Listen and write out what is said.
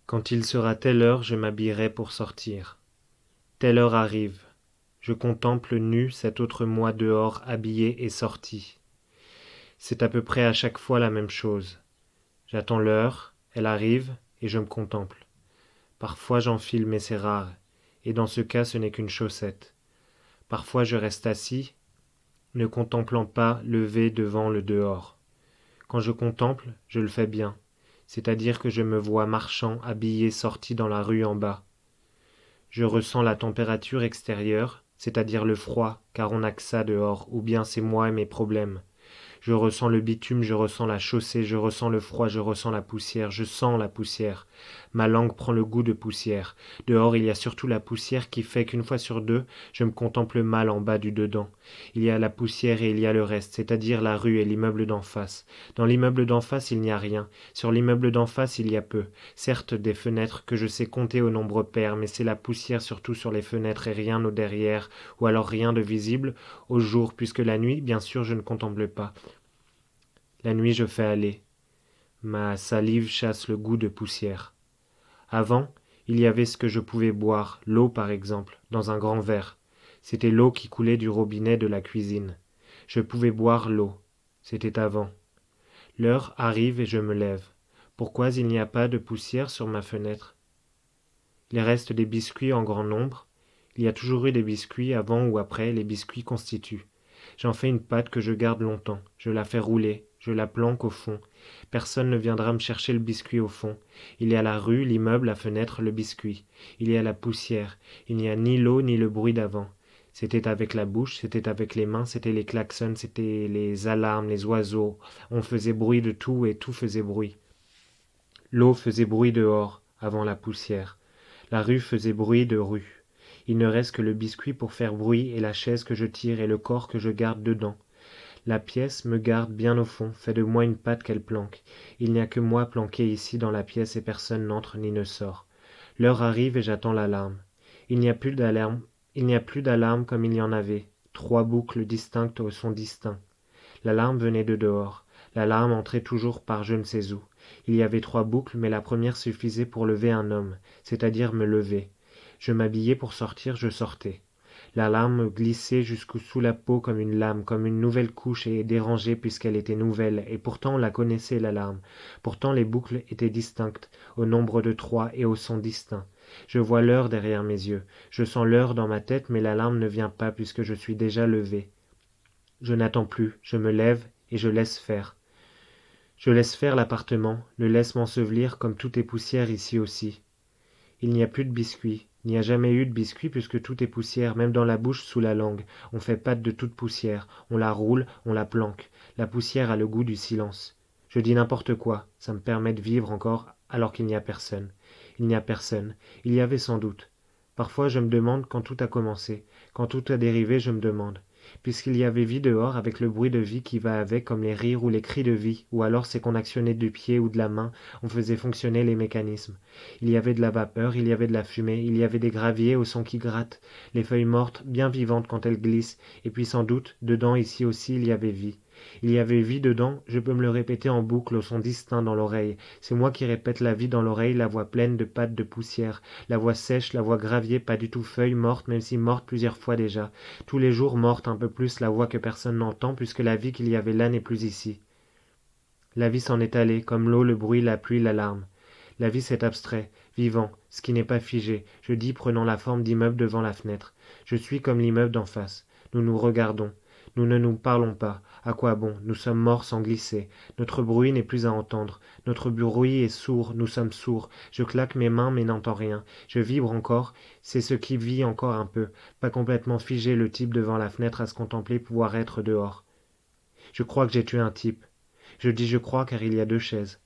Quand il sera telle heure, je m'habillerai pour sortir. Telle heure arrive. Je contemple nu cet autre moi dehors habillé et sorti. C'est à peu près à chaque fois la même chose. J'attends l'heure, elle arrive, et je me contemple. Parfois j'enfile, mais c'est rare, et dans ce cas ce n'est qu'une chaussette. Parfois je reste assis, ne contemplant pas levé devant le dehors. Quand je contemple, je le fais bien, c'est-à-dire que je me vois marchant, habillé, sorti dans la rue en bas. Je ressens la température extérieure, c'est-à-dire le froid, car on n'a que ça dehors, ou bien c'est moi et mes problèmes. Je ressens le bitume, je ressens la chaussée, je ressens le froid, je ressens la poussière, je sens la poussière. Ma langue prend le goût de poussière. Dehors, il y a surtout la poussière qui fait qu'une fois sur deux, je me contemple mal en bas du dedans. Il y a la poussière et il y a le reste, c'est-à-dire la rue et l'immeuble d'en face. Dans l'immeuble d'en face, il n'y a rien. Sur l'immeuble d'en face, il y a peu. Certes, des fenêtres que je sais compter au nombre pair, mais c'est la poussière surtout sur les fenêtres et rien au derrière, ou alors rien de visible, au jour, puisque la nuit, bien sûr, je ne contemple pas. La nuit je fais aller. Ma salive chasse le goût de poussière. Avant, il y avait ce que je pouvais boire, l'eau par exemple, dans un grand verre. C'était l'eau qui coulait du robinet de la cuisine. Je pouvais boire l'eau. C'était avant. L'heure arrive et je me lève. Pourquoi il n'y a pas de poussière sur ma fenêtre? Il reste des biscuits en grand nombre. Il y a toujours eu des biscuits, avant ou après, les biscuits constituent. J'en fais une pâte que je garde longtemps. Je la fais rouler. Je la planque au fond. Personne ne viendra me chercher le biscuit au fond. Il y a la rue, l'immeuble, la fenêtre, le biscuit. Il y a la poussière. Il n'y a ni l'eau ni le bruit d'avant. C'était avec la bouche, c'était avec les mains, c'était les klaxons, c'était les alarmes, les oiseaux. On faisait bruit de tout et tout faisait bruit. L'eau faisait bruit dehors, avant la poussière. La rue faisait bruit de rue. Il ne reste que le biscuit pour faire bruit et la chaise que je tire et le corps que je garde dedans. La pièce me garde bien au fond, fait de moi une patte qu'elle planque. Il n'y a que moi planqué ici dans la pièce et personne n'entre ni ne sort. L'heure arrive et j'attends l'alarme. Il n'y a plus d'alarme. Il n'y a plus d'alarme comme il y en avait. 3 boucles distinctes au son distinct. L'alarme venait de dehors. L'alarme entrait toujours par je ne sais où. Il y avait 3 boucles, mais la première suffisait pour lever un homme, c'est-à-dire me lever. Je m'habillais pour sortir, je sortais. L'alarme me glissait jusqu'au-sous la peau comme une lame, comme une nouvelle couche et dérangeait puisqu'elle était nouvelle, et pourtant on la connaissait l'alarme. Pourtant les boucles étaient distinctes, au nombre de 3 et au son distinct. Je vois l'heure derrière mes yeux, je sens l'heure dans ma tête, mais l'alarme ne vient pas puisque je suis déjà levé. Je n'attends plus, je me lève et je laisse faire. Je laisse faire l'appartement, le laisse m'ensevelir comme tout est poussière ici aussi. Il n'y a plus de biscuits, il n'y a jamais eu de biscuits puisque tout est poussière, même dans la bouche sous la langue. On fait pâte de toute poussière, on la roule, on la planque. La poussière a le goût du silence. Je dis n'importe quoi, ça me permet de vivre encore alors qu'il n'y a personne. Il n'y a personne, il y avait sans doute. Parfois je me demande quand tout a commencé, quand tout a dérivé je me demande. Puisqu'il y avait vie dehors avec le bruit de vie qui va avec comme les rires ou les cris de vie, ou alors c'est qu'on actionnait du pied ou de la main, on faisait fonctionner les mécanismes. Il y avait de la vapeur, il y avait de la fumée, il y avait des graviers au son qui gratte, les feuilles mortes, bien vivantes quand elles glissent, et puis sans doute, dedans ici aussi il y avait vie. Il y avait vie dedans, je peux me le répéter en boucle au son distinct dans l'oreille. C'est moi qui répète la vie dans l'oreille, la voix pleine de pâtes de poussière, la voix sèche, la voix gravier, pas du tout feuille, morte, même si morte plusieurs fois déjà. Tous les jours morte un peu plus, la voix que personne n'entend, puisque la vie qu'il y avait là n'est plus ici. La vie s'en est allée, comme l'eau, le bruit, la pluie, l'alarme. La vie c'est abstrait, vivant, ce qui n'est pas figé, je dis prenant la forme d'immeuble devant la fenêtre. Je suis comme l'immeuble d'en face. Nous nous regardons. Nous ne nous parlons pas. À quoi bon? Nous sommes morts sans glisser. Notre bruit n'est plus à entendre. Notre bruit est sourd, nous sommes sourds. Je claque mes mains mais n'entends rien. Je vibre encore. C'est ce qui vit encore un peu. Pas complètement figé le type devant la fenêtre à se contempler pouvoir être dehors. Je crois que j'ai tué un type. Je dis je crois car il y a 2 chaises.